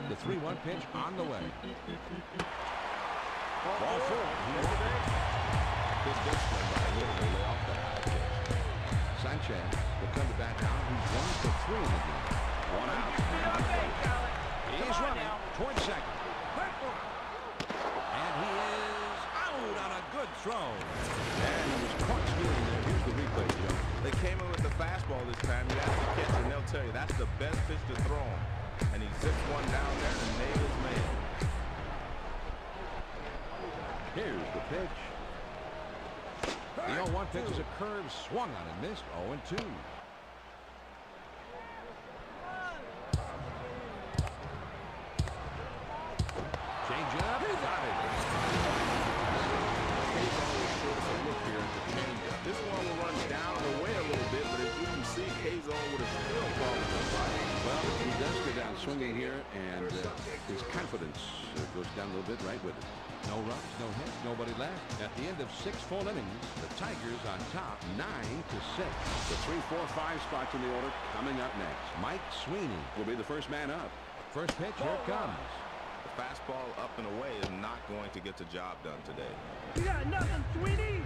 The 3-1 pitch on the way. Ball 4. Good discipline by Little to lay off that high pitch. Sanchez will come to bat now. He's 1 for 3 in the game. 1 out. He's running towards second. And he is out on a good throw. And he was caught stealing there. Here's the replay, Joe. They came in with the fastball this time. You ask the catcher, and they'll tell you that's the best pitch to throw him. And he zipped one down there and nailed his man. Here's the pitch. The 0-1 pitch is a curve swung on and missed. 0-2. Change up. Got it. This one will run down and away a little bit, but as you can see, K-Zone would have still fallen to the side. Well, he does go down swinging here, and his confidence goes down a little bit right with it. No runs, no hits, nobody left. At the end of 6 full innings, the Tigers on top 9-6. The 3, 4, 5 spots in the order coming up next. Mike Sweeney will be the first man up. First pitch, here it comes. The fastball up and away is not going to get the job done today. You got nothing, Sweeney.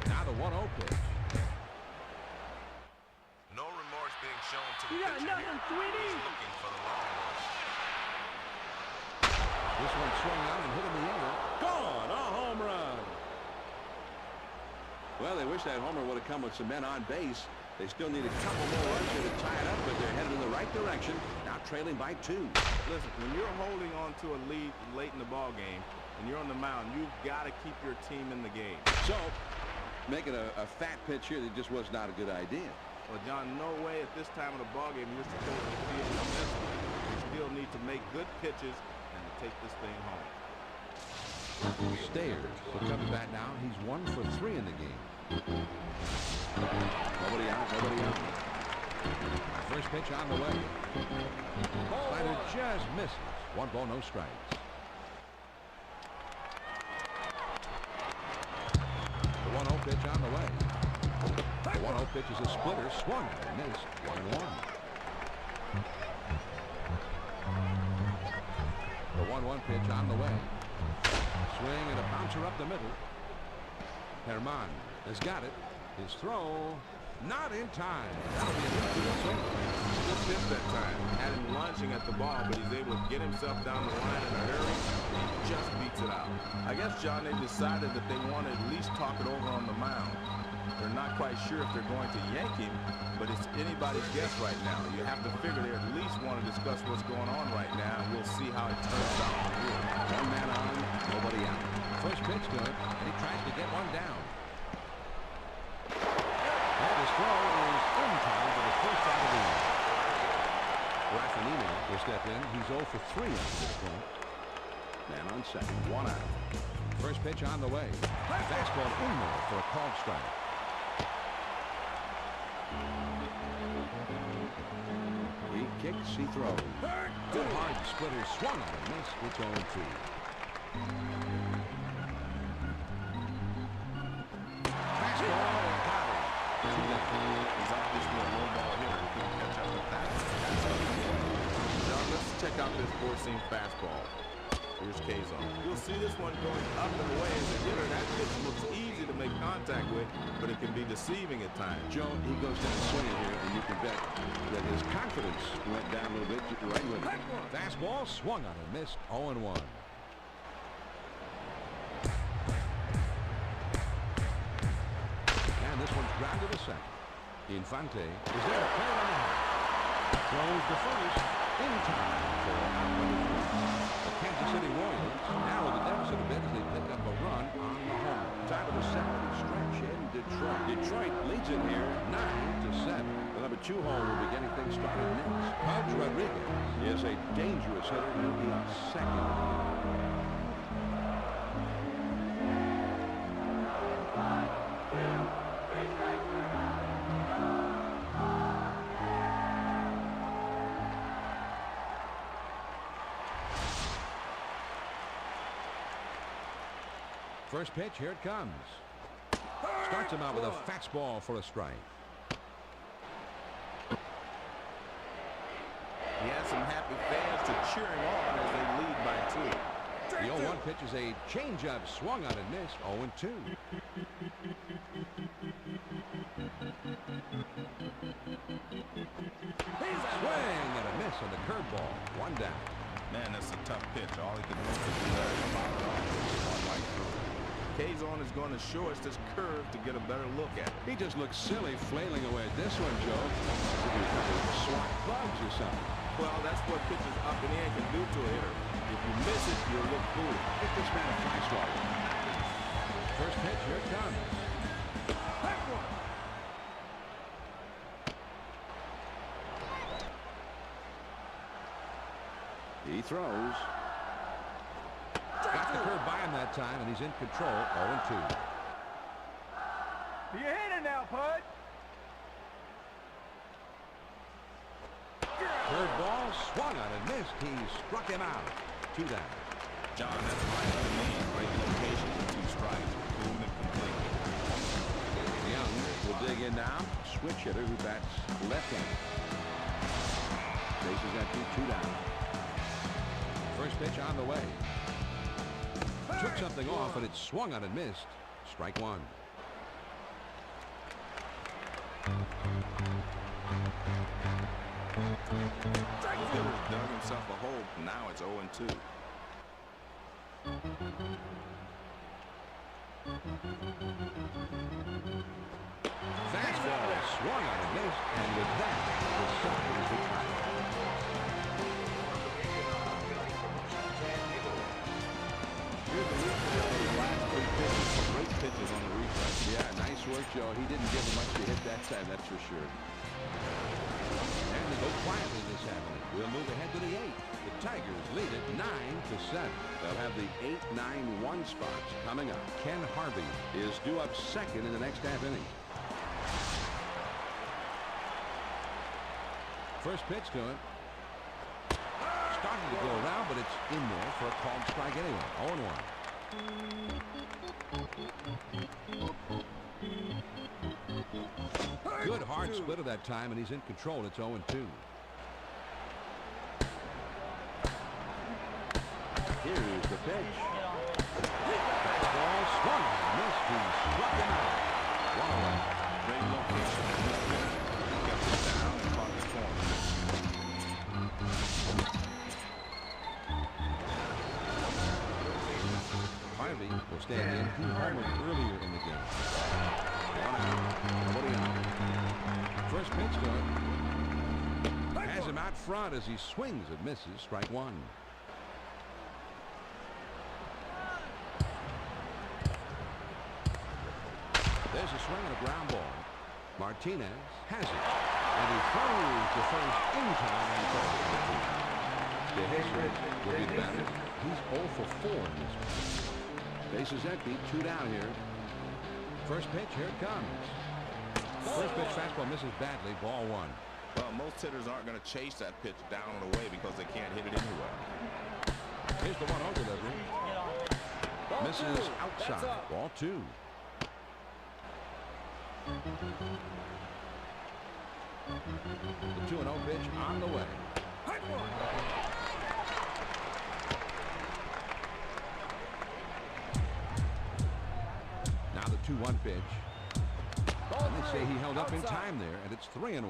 Now the 1-0 pitch. No remorse being shown to the You got pitcher nothing, here. Sweeney. He's looking for the long ball. This one swung out and hit in the air. Gone! A home run! Well, they wish that homer would have come with some men on base. They still need a couple more runs here to tie it up, but they're headed in the right direction. Now trailing by 2. Listen, when you're holding on to a lead late in the ball game and you're on the mound, you've got to keep your team in the game. So, making a fat pitch here that just was not a good idea. Well, John, no way at this time of the ball game you're supposed to feel momentum. You still need to make good pitches and take this thing home. Stayers will come to bat now. He's 1 for 3 in the game. Nobody out, nobody out. First pitch on the way. Slider just misses. 1 ball, no strikes. The 1-0 pitch on the way. The 1-0 pitch is a splitter. Swung and missed. 1-1. The 1-1 pitch on the way. Swing and a bouncer up the middle. Herman has got it. His throw not in time. That'll be an infield single. Good pitch that time. Had him lunging at the ball, but he's able to get himself down the line in a hurry. He just beats it out. I guess, John, they decided that they want to at least talk it over on the mound. They're not quite sure if they're going to yank him, but it's anybody's guess right now. You have to figure they at least want to discuss what's going on right now, and we'll see how it turns out. 1 man on, nobody out. First pitch good, and he tries to get one down. And his throw is in time for the first out of the inning. Raffanino will step in. He's 0 for 3 up to this point. Man on second, 1 out. First pitch on the way. Fastball in there for a called strike. He kicks, he throws. Good hard splitter swung on and missed. It's 0-2. Fastball got it. He's obviously a low ball hitter. He couldn't catch up with that. Now let's check out this four-seam fastball. Here's Kazon. You'll see this one going up and away as a hitter. That pitch looks easy to make contact with, but it can be deceiving at times. Joe, he goes down swinging here, and you can bet that his confidence went down a little bit right with it. Fastball swung on and missed. 0-1. And this one's grounded to second. Infante is there to play on the hop. Throws to first in time for out number 3. The Kansas City Royals narrow the deficit a bit as they pick up a run on the home. Time of the second stretch in Detroit. Detroit leads it here 9-7. The number 2 hole will be getting things started next. Pudge Rodriguez is a dangerous hitter. He'll be second. First pitch, here it comes. Starts him out with a fastball for a strike. He has some happy fans to cheer him on as they lead by 2. The 0-1 pitch is a changeup, swung on and missed. 0-2. Swing and a miss on the curveball. 1 down. Man, that's a tough pitch. All he can do is let it come out right through. Kazon is going to show us this curve to get a better look at it. He just looks silly flailing away at this one, Joe. Swat bugs or something. Well, that's what pitches up and in can do to a hitter. If you miss it, you'll look foolish. Get this man a fly swat. First pitch, here it comes. He throws. Got the curve by him that time, and he's in control. 0-2. You hit it now, Pud. Curveball swung on and missed. He struck him out. 2 down. John, that's right on the knee. Great location for 2 strikes. Cool and complete. Young will dig in now. Switch hitter who bats left-handed. Bases empty, 2 down. First pitch on the way. Took something off, and it swung on and missed. Strike 1. The hitter dug himself a hole. Now it's 0-2. Fastball swung on and missed, and with that, the side is retired. Here's the replay of the last 3 pitches. Some great pitches on the replay. Yeah, nice work, Joe. He didn't give him much to hit that time, that's for sure. And they go quietly this happening. We'll move ahead to the 8th. The Tigers lead it 9-7. They'll have the 8-9-1 spots coming up. Ken Harvey is due up second in the next half inning. First pitch to him. Starting to go around, but it's in there for a called strike anyway. 0-1. Good hard split of that time, and he's in control. It's 0-2. Here's the pitch. Fastball swung and missed. He struck him out. 1-away. Great location. He kept it down and caught the corner. Harvey will stand in. He homered earlier in the game. 1 out. First pitch to him. Has him out front as he swings and misses. Strike 1. There's a swing and a ground ball. Martinez has it. And he throws to first in time for the team. DeHesser will be the batter. He's 0 for 4 in this one. Bases empty, 2 down here. First pitch, here it comes. First pitch fastball misses badly. Ball 1. Well, most hitters aren't going to chase that pitch down and away because they can't hit it anyway. Here's the 1-0 delivery. Misses outside. Ball 2. The 2-0 pitch on the way. 2-1 pitch. And they say he held up in time there, and it's 3-1.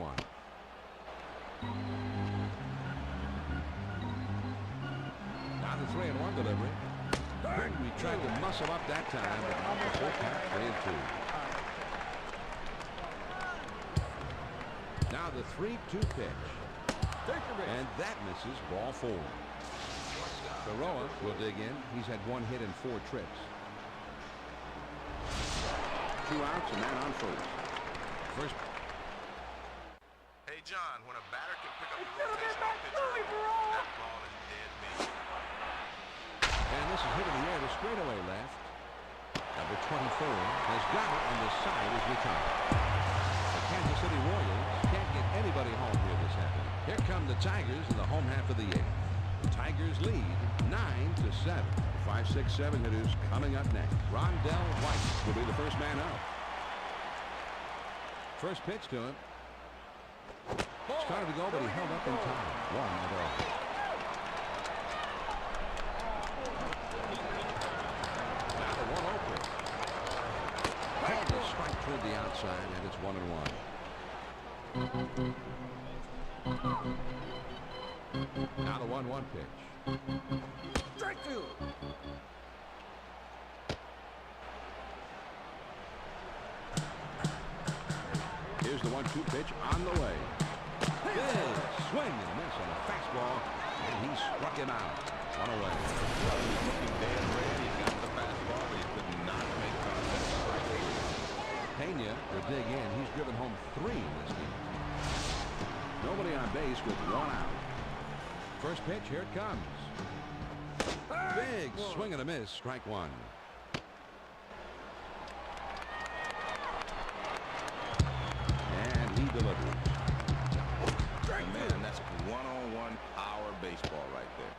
Now the 3-1 delivery. We tried to muss him up that time, but not the full count, 3-2. Now the 3-2 pitch. And that misses, ball 4. Baroa will dig in. He's had 1 hit in 4 trips. 2 outs, a man on first. First. Hey, John, when a batter can pick up the rotation pitcher, that ball is dead meat. And this is hit in the air to straightaway left. Number 24 has got it, and the side is retired. The Kansas City Royals can't get anybody home here this afternoon. Here come the Tigers in the home half of the 8th. The Tigers lead 9-7. 5, 6, 7 hitters coming up next. Rondell White Will be the first man up. first pitch to him. Started to go, but he held up in time. 1-0. Now the 1-0 pitch. Called a strike toward the outside, and it's 1-1. Now the 1-1 pitch. Strike 2. Here's the 1-2 pitch on the way. Big swing and a miss on a fastball, and he struck him out. 1 away. Well, he was looking dead red. He got the fastball, but he could not make contact. Pena will dig in. He's driven home 3 in this game. Nobody on base with 1 out. First pitch, here it comes. Big swing and a miss, strike 1. And he delivers. And man, that's one-on-one power baseball right there.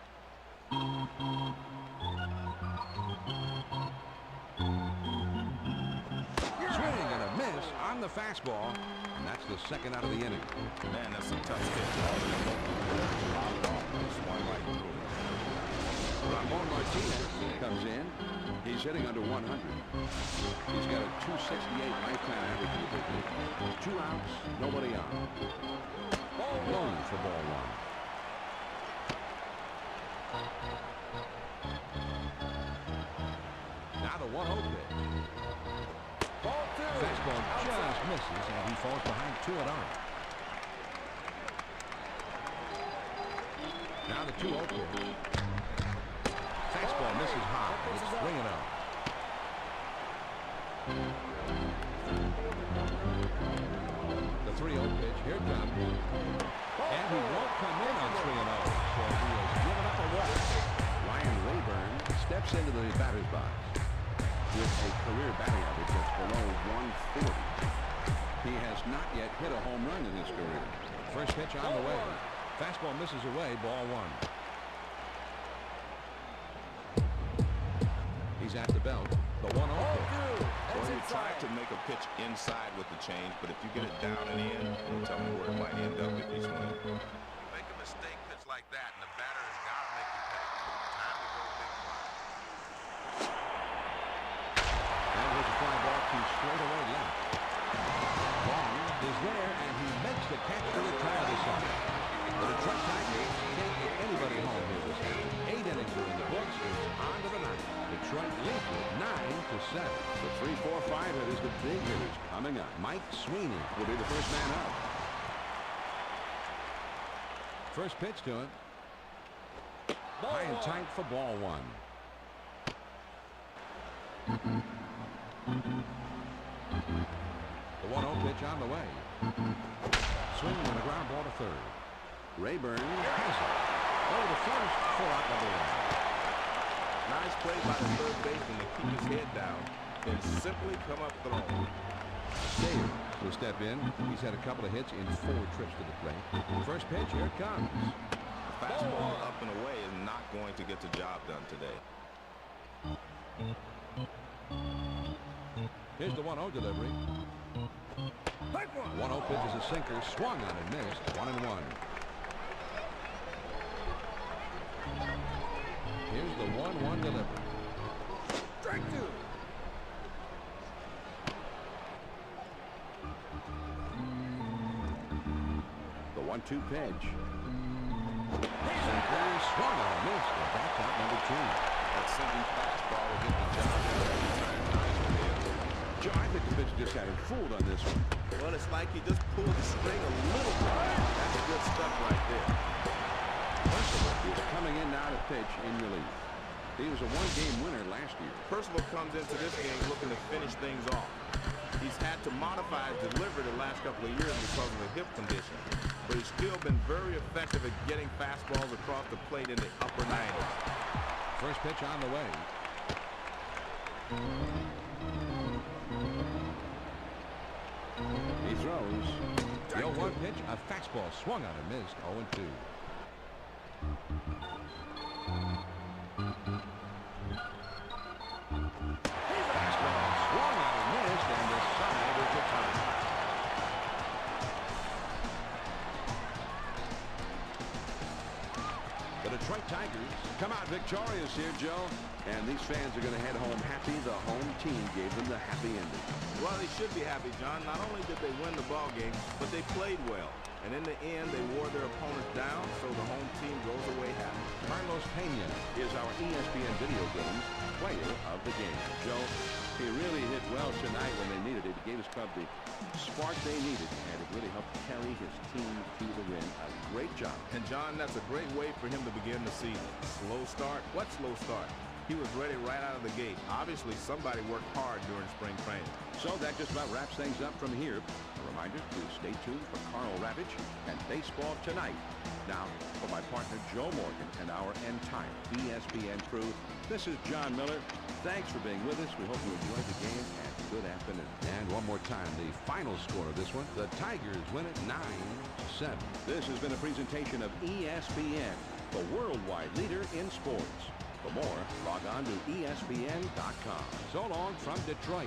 Swing and a miss on the fastball, and that's the second out of the inning. Man, that's a tough hit. Swung right through it. Ramon Martinez comes in. He's hitting under 100. He's got a 268 lifetime average in the big league. 2 outs, nobody on. Blown for ball 1. Now the 1-0 pitch. Fastball just misses, and he falls behind 2-0. Now the 2-0 pitch. Fastball misses high, and it's 3-0. The 3-0 pitch, here it comes. And he won't come in on 3-0, so he has given up a walk. Ryan Rayburn steps into the batter's box with a career batting average that's below 140. He has not yet hit a home run in his career. First pitch on the way. Fastball misses away, ball 1. He's at the belt. The 1-0 pitch. Well, he tried to make a pitch inside with the change, but if you get it down and in, tell me where it might end up if you swing. Make a mistake pitch like that, and the batter has got to make the pay. Time to go big fly. And there's a fly ball to straightaway left. Long is there, and he makes the catch to retire the side. The Detroit Tigers can't get anybody home here this game. 8 innings are in the books. It's on to the 9th. Detroit leads it 9-7. The 3, 4, 5 hitters, the big hitters coming up. Mike Sweeney Will be the first man up. first pitch to him. High and tight for ball 1. The 1-0 pitch on the way. Swing and a ground ball to third. Rayburn Has it. Over to first for out number 1. Nice play by the third baseman to keep his head down and simply come up throwing. Dave will step in. He's had a couple of hits in 4 trips to the plate. First pitch, here it comes. The fastball up and away is not going to get the job done today. Here's the 1-0 delivery. 1-0 pitch is a sinker, swung on and missed. 1-1. Here's the 1-1 delivery. Strike 2. 1-2 pitch. Simply swung on a miss. That's out number 2. That sinking fastball will get the job done every time. Joe, I think the pitcher just got him fooled on this one. Well, it's like he just pulled the string a little bit. That's good stuff right there. Percival is coming in now to pitch in relief. He was a one-game winner last year. Percival comes into this game looking to finish things off. He's had to modify his delivery the last couple of years because of a hip condition. But he's still been very effective at getting fastballs across the plate in the upper 90s. First pitch on the way. He throws. The 0-1 pitch, a fastball swung on and missed. 0-2. Fastball swung on and missed, and the side is retired. The Detroit Tigers come out victorious here, Joe. And these fans are going to head home happy. The home team gave them the happy ending. Well, they should be happy, John. Not only did they win the ball game, but they played well. And in the end, they wore their opponents down, so the home team goes away happy. Carlos Pena is our ESPN Video Games Player of the Game. Joe, he really hit well tonight when they needed it. He gave his club the spark they needed, and it really helped carry his team to the win. A great job. And, John, that's a great way for him to begin the season. Slow start? What slow start? He was ready right out of the gate. Obviously, somebody worked hard during spring training. So that just about wraps things up from here. A reminder to stay tuned for Carl Ravitch and Baseball Tonight. Now, for my partner Joe Morgan and our entire ESPN crew, this is John Miller. Thanks for being with us. We hope you enjoyed the game, and good afternoon. And one more time, the final score of this one, the Tigers win it 9-7. This has been a presentation of ESPN, the worldwide leader in sports. For more, log on to ESPN.com. So long from Detroit.